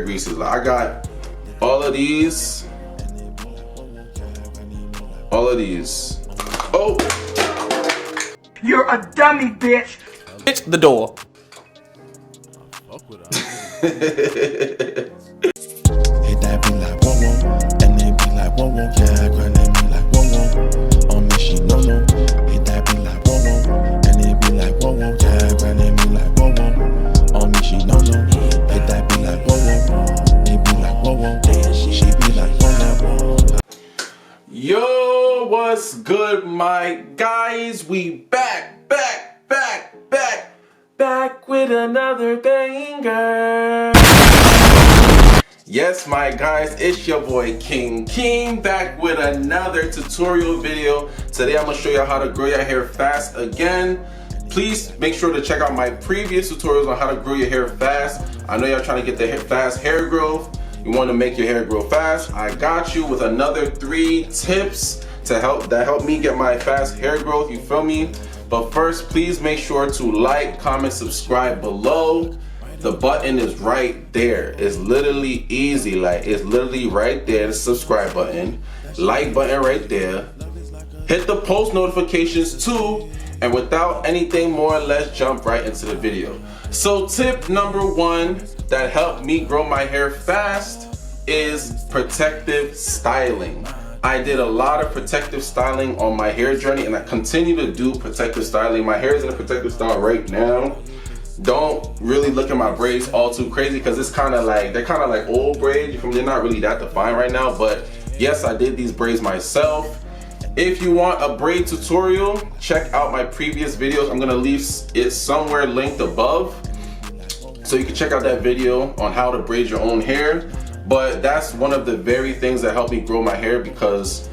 greases. Like, I got all of these. Oh, you're a dummy, bitch. Hit the door. Hit that be like whoa whoa, and they be like whoa whoa, yeah, grind they be like whoa whoa. On me she no no. Hit that be like whoa whoa, and they be like whoa whoa, yeah, grind they be like whoa whoa. On me she no no. Hit that be like whoa whoa, they be like whoa whoa, she be like whoa whoa. Yo, what's good, my guys? We back with another banger. Yes, my guys, it's your boy Keem back with another tutorial video. Today I'm gonna show you how to grow your hair fast again. Please make sure to check out my previous tutorials on how to grow your hair fast. I know y'all trying to get the fast hair growth. You want to make your hair grow fast. I got you with another 3 tips to help me get my fast hair growth. You feel me? But first, please make sure to like, comment, subscribe below. The button is right there. It's literally easy. Like, it's literally right there, the subscribe button. Like button right there. Hit the post notifications too. And without anything more, let's jump right into the video. So tip number 1 that helped me grow my hair fast is protective styling. I did a lot of protective styling on my hair journey, and I continue to do protective styling. My hair is in a protective style right now. Don't really look at my braids all too crazy because it's kind of like, they're kind of like old braids. They're not really that defined right now, but yes, I did these braids myself. If you want a braid tutorial, check out my previous videos. I'm gonna leave it somewhere linked above, so you can check out that video on how to braid your own hair. But that's one of the very things that helped me grow my hair, because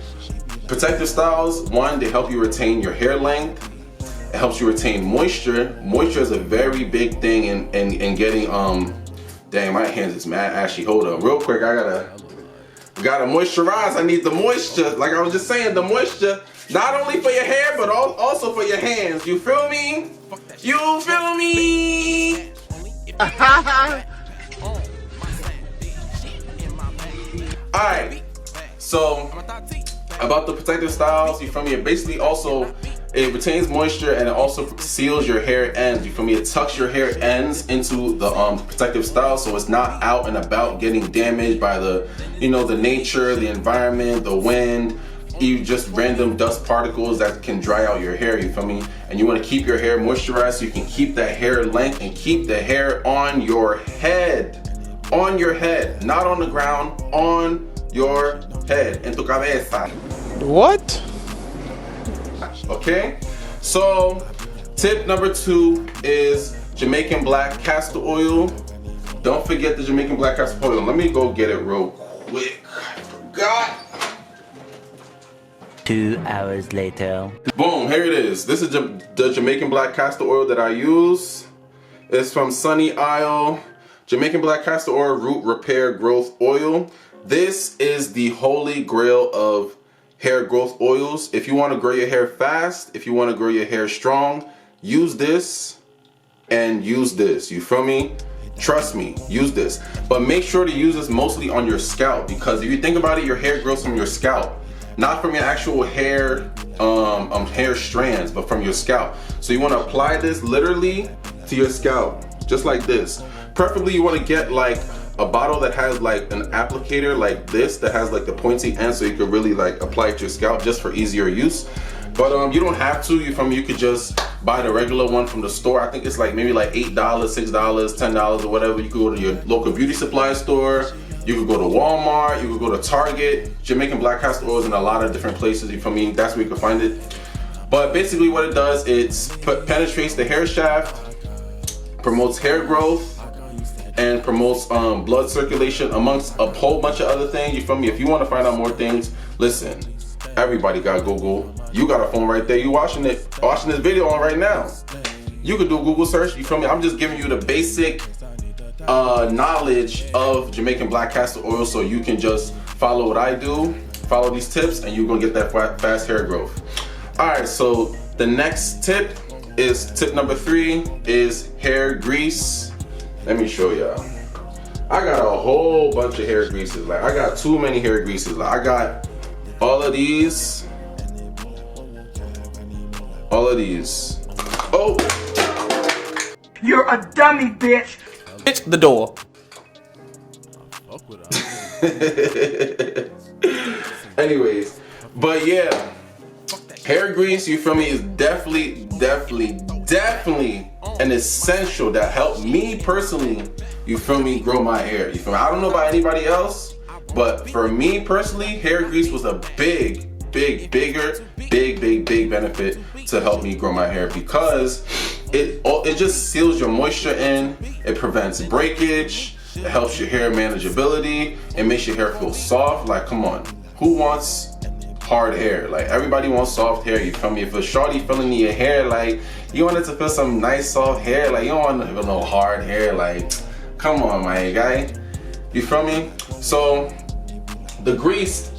protective styles, 1, they help you retain your hair length. It helps you retain moisture. Moisture is a very big thing in getting, dang, my hands is mad ashy. Hold up, real quick, I gotta moisturize. I need the moisture. Like I was just saying, the moisture, not only for your hair, but also for your hands. You feel me? You feel me? Alright, so about the protective styles, you feel me? It basically also, it retains moisture and it also seals your hair ends. You feel me? It tucks your hair ends into the protective style, so it's not out and about getting damaged by the, you know, the nature, the environment, the wind, even just random dust particles that can dry out your hair. You feel me? And you want to keep your hair moisturized so you can keep that hair length and keep the hair on your head. On your head, not on the ground, on your head, en tu cabeza. What? Okay, so tip number 2 is Jamaican black castor oil. Don't forget the Jamaican black castor oil. Let me go get it real quick. I forgot. 2 hours later. Boom, here it is. This is the Jamaican black castor oil that I use. It's from Sunny Isle. Jamaican black castor oil root repair growth oil. This is the holy grail of hair growth oils. If you want to grow your hair fast, if you want to grow your hair strong, use this and use this. You feel me? Trust me, use this. But make sure to use this mostly on your scalp, because if you think about it, your hair grows from your scalp, not from your actual hair hair strands, but from your scalp. So you want to apply this literally to your scalp, just like this. Preferably you want to get like a bottle that has like an applicator like this, that has like the pointy end, so you could really like apply it to your scalp just for easier use. But you don't have to. You could just buy the regular one from the store. I think it's like maybe like $8, $6, $10 or whatever. You could go to your local beauty supply store. You could go to Walmart. You could go to Target. Jamaican black castor oil is in a lot of different places. You feel me? That's where you can find it. But basically what it does, it penetrates the hair shaft, promotes hair growth, and promotes blood circulation, amongst a whole bunch of other things. You feel me? If you want to find out more things, listen, everybody got Google. You got a phone right there. You watching this video on right now. You could do a Google search. You feel me? I'm just giving you the basic knowledge of Jamaican black castor oil, so you can just follow what I do, follow these tips, and you're gonna get that fast hair growth. All right, so the next tip is tip number 3 is hair grease. Let me show y'all. I got a whole bunch of hair greases. Like, I got too many hair greases. Like, I got all of these. All of these. Oh! You're a dummy, bitch. Bitch, the door. Anyways, but yeah, hair grease, you feel me, is definitely an essential that helped me personally, you feel me, grow my hair. You feel me? I don't know about anybody else, but for me personally, hair grease was a big benefit to help me grow my hair, because it just seals your moisture in, it prevents breakage, it helps your hair manageability, it makes your hair feel soft. Like, come on, who wants hard hair? Like, everybody wants soft hair, you feel me? If a shorty feeling in your hair, like, you want it to feel some nice soft hair, like, you don't want to feel no hard hair. Like, come on, my guy, you feel me? So the grease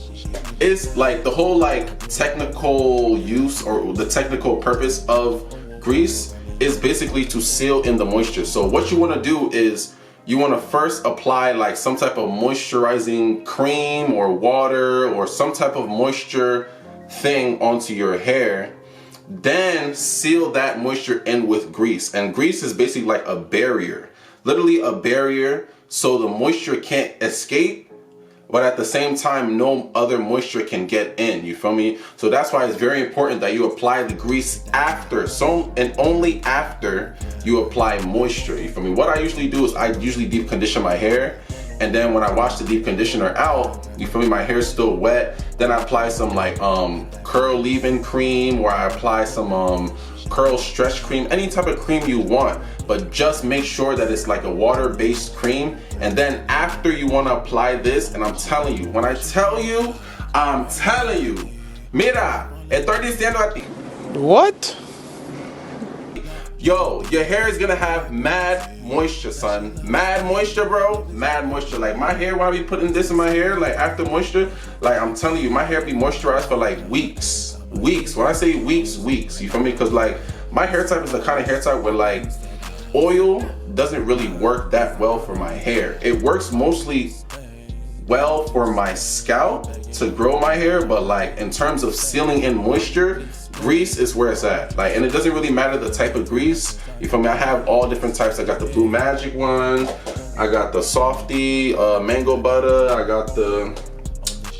is like the whole like technical use, or the technical purpose of grease is basically to seal in the moisture. So what you want to do is you want to first apply like some type of moisturizing cream or water or some type of moisture thing onto your hair, then seal that moisture in with grease. And grease is basically like a barrier, literally a barrier, so the moisture can't escape, but at the same time, no other moisture can get in, you feel me? So that's why it's very important that you apply the grease after, and only after you apply moisture, you feel me? What I usually do is I usually deep condition my hair, and then when I wash the deep conditioner out, you feel me, my hair's still wet, then I apply some like curl leave-in cream, or I apply some curl stretch cream, any type of cream you want, but just make sure that it's like a water-based cream. And then after you want to apply this, and I'm telling you, when I tell you, I'm telling you, mira, estoy diciendo a ti. What? Yo, your hair is gonna have mad moisture, son. Mad moisture, bro. Mad moisture. Like, my hair, when I be putting this in my hair, like after moisture, like I'm telling you, my hair be moisturized for like weeks. Weeks. When I say weeks, weeks. You feel me? Because like my hair type is the kind of hair type where like oil doesn't really work that well for my hair. It works mostly well for my scalp to grow my hair, but like in terms of sealing in moisture, grease is where it's at. Like, and it doesn't really matter the type of grease. You feel me? I have all different types. I got the Blue Magic one, I got the Softy mango butter, I got the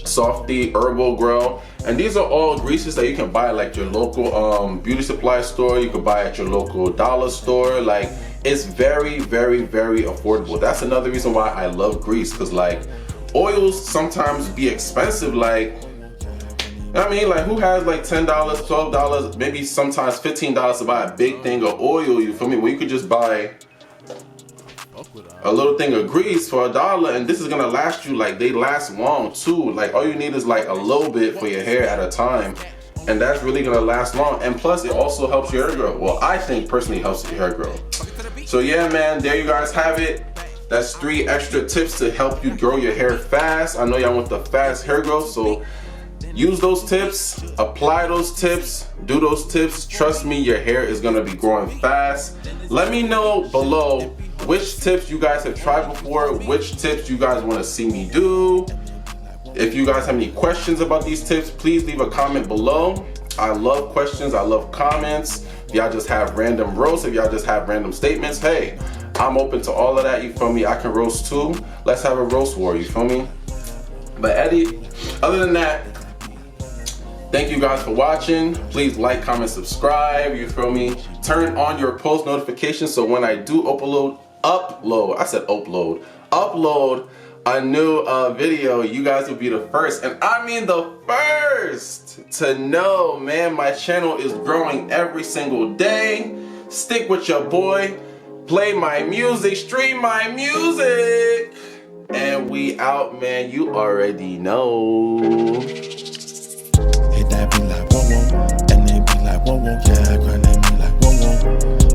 Softy herbal grow, and these are all greases that you can buy at like your local beauty supply store. You can buy at your local dollar store. Like, it's very affordable. That's another reason why I love grease, because like oils sometimes be expensive. Like, I mean, like, who has like $10, $12, maybe sometimes $15 to buy a big thing of oil, you feel me? Well, you could just buy a little thing of grease for $1, and this is gonna last you, like, they last long too. Like, all you need is like a little bit for your hair at a time, and that's really gonna last long. And plus, it also helps your hair grow. Well, I think personally helps your hair grow. So yeah, man, there you guys have it. That's 3 extra tips to help you grow your hair fast. I know y'all want the fast hair growth, so use those tips, apply those tips, do those tips. Trust me, your hair is gonna be growing fast. Let me know below which tips you guys have tried before, which tips you guys wanna see me do. If you guys have any questions about these tips, please leave a comment below. I love questions, I love comments. If y'all just have random roasts, if y'all just have random statements, hey, I'm open to all of that, you feel me? I can roast too. Let's have a roast war, you feel me? But Eddie, other than that, thank you guys for watching. Please like, comment, subscribe, you feel me? Turn on your post notifications so when I do upload a new video, you guys will be the first, and I mean the first to know, man. My channel is growing every single day. Stick with your boy, play my music, stream my music, and we out, man. You already know. Hit that be like whoa whoa, and they be like whoa whoa, yeah, grind they be like whoa whoa.